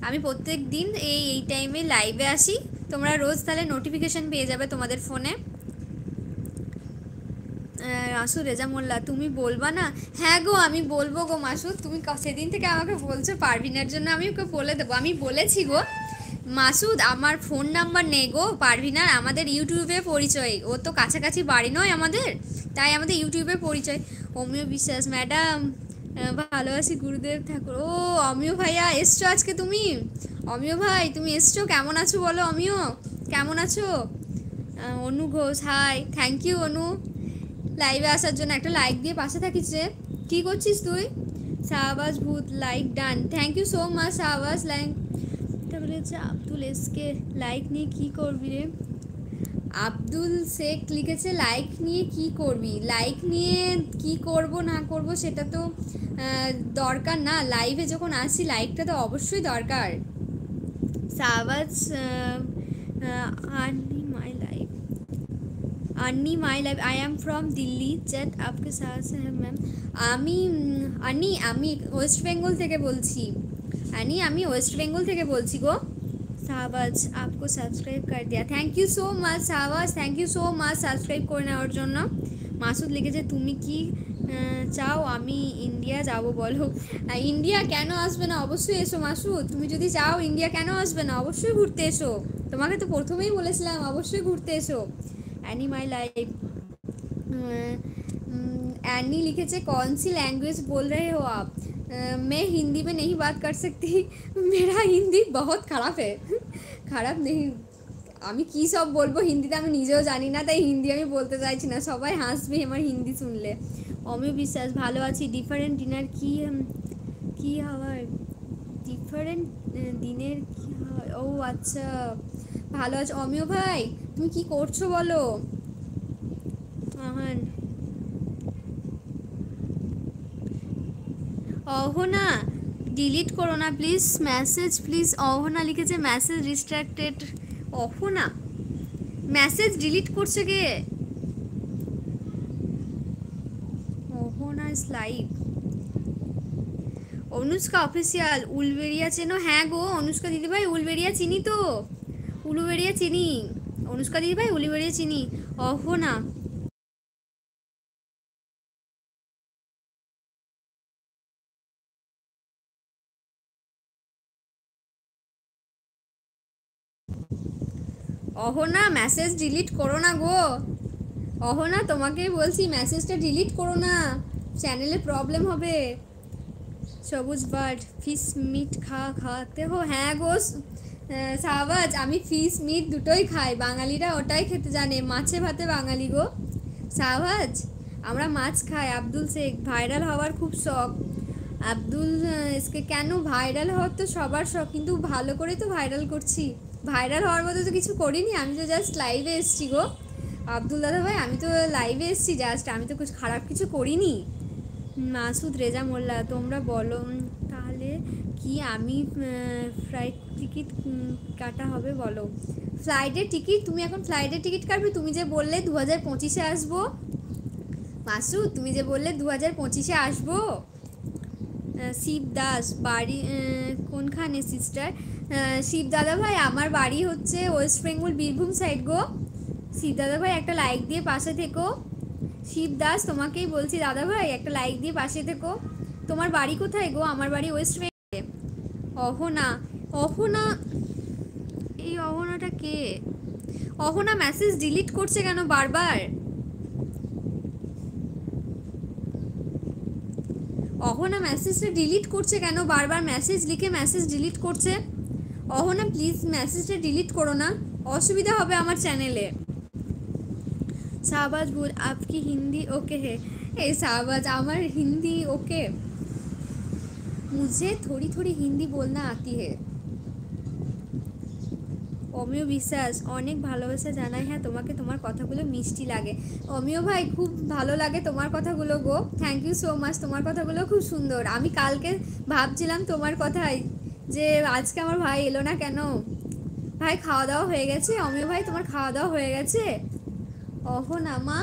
আমি প্রত্যেক দিন এই টাইমে লাইভে আসি, তোমরা রোজ তাহলে নোটিফিকেশন পেয়ে যাবে তোমাদের ফোনে। মাসুদ রেজা মোল্লা, তুমি বলবা না? হ্যাঁ গো, আমি বলবো গো মাসুদ, তুমি সেদিন থেকে আমাকে বলছো পারভিনের জন্য, আমি ওকে বলে দেবো। আমি বলেছি গো মাসুদ, আমার ফোন নাম্বার নেই গো পারভিনার, আমাদের ইউটিউবে পরিচয়, ও তো কাছাকাছি বাড়ি নয় আমাদের, তাই আমাদের ইউটিউবে পরিচয়। অমিয় বিশ্বাস ম্যাডাম, ভালোবাসি গুরুদেব ঠাকুর। ও অমিয় ভাইয়া এসছো আজকে তুমি? অমিয় ভাই তুমি এসছো, কেমন আছো বলো? অমিয় কেমন আছো? অনু ঘোষ, হাই, থ্যাংক ইউ অনু লাইভে আসার জন্য। একটা লাইক দিয়ে পাশে থাকিস রে। কী করছিস তুই? শাহবাজ ভূত, like done, thank you so much Shahbaz. Like বলেছে আব্দুল এসকে, লাইক নিয়ে কি করবি রে? আব্দুল শেখ লিখেছে লাইক নিয়ে কি করবি? লাইক নিয়ে কি করব না করব সেটা তো দরকার না, লাইভে যখন আসি লাইকটা তো অবশ্যই দরকার। শাহবাজ, আর্নি মাই লাইফ, আর্নি my life, I am from Delhi, chat আপকে সাথ হ্যাঁ ম্যাম। আমি আর্নি, আমি ওয়েস্ট বেঙ্গল থেকে বলছি। আর্নি আমি ওয়েস্ট বেঙ্গল থেকে বলছি গো। শাহবাজ আপকো সাবস্ক্রাইব কর দিয়া, thank you so much Shahbaz, thank you so much subscribe করে নেওয়ার জন্য। মাসুদ লিখেছে তুমি কি চাও আমি ইন্ডিয়া যাব বলো? ইন্ডিয়া কেন আসবে না, অবশ্যই এসো মাসুদ, তুমি যদি চাও ইন্ডিয়া কেন আসবে না, অবশ্যই ঘুরতে এসো। তোমাকে তো প্রথমেই বলেছিলাম অবশ্যই ঘুরতে এসো। অ্যানি মাই লাইফ, एनी लिखे कौन सी लैंग्वेज बोल रहे हो आप? मैं हिंदी में नहीं बात कर सकती, मेरा हिंदी बहुत ख़राब है। খারাপ নেই, আমি কী সব বলবো হিন্দিতে আমি নিজেও জানি না, তাই হিন্দি আমি বলতে চাইছি না, সবাই হাসবে আমার হিন্দি শুনলে। অমিয় বিশ্বাস, ভালো আছি। ডিফারেন্ট ডিনার কি কি হওয়ার, ডিফারেন্ট দিনের কি হয়? ও আচ্ছা, ভালো আছে অমিয় ভাই, তুমি কি করছো বলো? আহান অহনা, ডিলিট করো না প্লিজ মেসেজ, প্লিজ। অহনা লিখেছে message restricted. Ahana message delete করছে কে? Ahana is live. Anushka official, Uluberia চেনো? হ্যাঁ গো অনুষ্কা দিদিভাই, উলবেরিয়া চিনি তো, উলুবেরিয়া চিনি, অনুষ্কা দিদিভাই উলুবেরিয়া চিনি। অহনা অহনা মেসেজ ডিলিট করো না গো, অহনা তোমাকেই বলছি মেসেজটা ডিলিট করো না, চ্যানেলে প্রবলেম হবে। সবুজ বার্ড, ফিশ মিট খাওয়াতে হো? হ্যাঁ গো শাহবাজ, আমি ফিশ মিট দুটোই খাই, বাঙালিরা ওটাই খেতে জানে, মাছে ভাতে বাঙালি গো শাহবাজ, আমরা মাছ খাই। আব্দুল শেখ, ভাইরাল হওয়ার খুব শখ। আব্দুল এসকে, কেন ভাইরাল হওয়ার তো সবার শখ, কিন্তু ভালো করে তো ভাইরাল করছি, ভাইরাল হওয়ার মতো তো কিছু করিনি, আমি তো জাস্ট লাইভে এসছি গো আব্দুল দাদা ভাই, আমি তো লাইভে এসছি জাস্ট, আমি তো কিছু খারাপ কিছু করিনি। মাসুদ রেজা মোল্লা, তোমরা বলো তাহলে কি আমি ফ্লাইট টিকিট কাটা হবে বলো? ফ্লাইটের টিকিট, তুমি এখন ফ্লাইটের টিকিট কাটবে? তুমি যে বললে 2025-এ আসবো মাসুদ, তুমি যে বললে 2025-এ আসবো। শিব দাস, বাড়ি কোনখানে সিস্টার? শিব দাদা ভাই আমার বাড়ি হচ্ছে ওয়েস্ট বেঙ্গল বীরভূম সাইড গো। শিব দাদা ভাই একটা লাইক দিয়ে পাশে থেকো। শিব দাস তোমাকেই বলছি দাদা ভাই, একটা লাইক দিয়ে পাশে থেকো। তোমার বাড়ি কোথায় গো? আমার বাড়ি ওয়েস্ট বেঙ্গলে। অহনা, অহনা, এই অহনাটা কে? অহনা মেসেজ ডিলিট করছে কেন বারবার? অহনা মেসেজটা ডিলিট করছে কেন বারবার? মেসেজ লিখে মেসেজ ডিলিট করছে। অহনা প্লিজ মেসেজটা ডিলিট করো না, অসুবিধা হবে আমার চ্যানেলে। शाहबाज बोल आपकी हिंदी ओके है? ए शाहबाज, আমার হিন্দি ওকে, मुझे थोड़ी थोड़ी हिंदी बोलना आती है। অমিয় বিশ্বাস, অনেক ভালোবাসা জানাই। হ্যাঁ তোমাকে, তোমার কথাগুলো মিষ্টি লাগে। অমিয় ভাই খুব ভালো লাগে তোমার কথাগুলো গো, থ্যাংক ইউ সো মাচ, তোমার কথাগুলো খুব সুন্দর। আমি কালকে ভাবছিলাম তোমার কথাই, যে আজকে আমার ভাই এলো না কেন। ভাই খাওয়া দাওয়া হয়ে গেছে? অমিয় ভাই তোমার খাওয়া দাওয়া হয়ে গেছে? অহনা মা,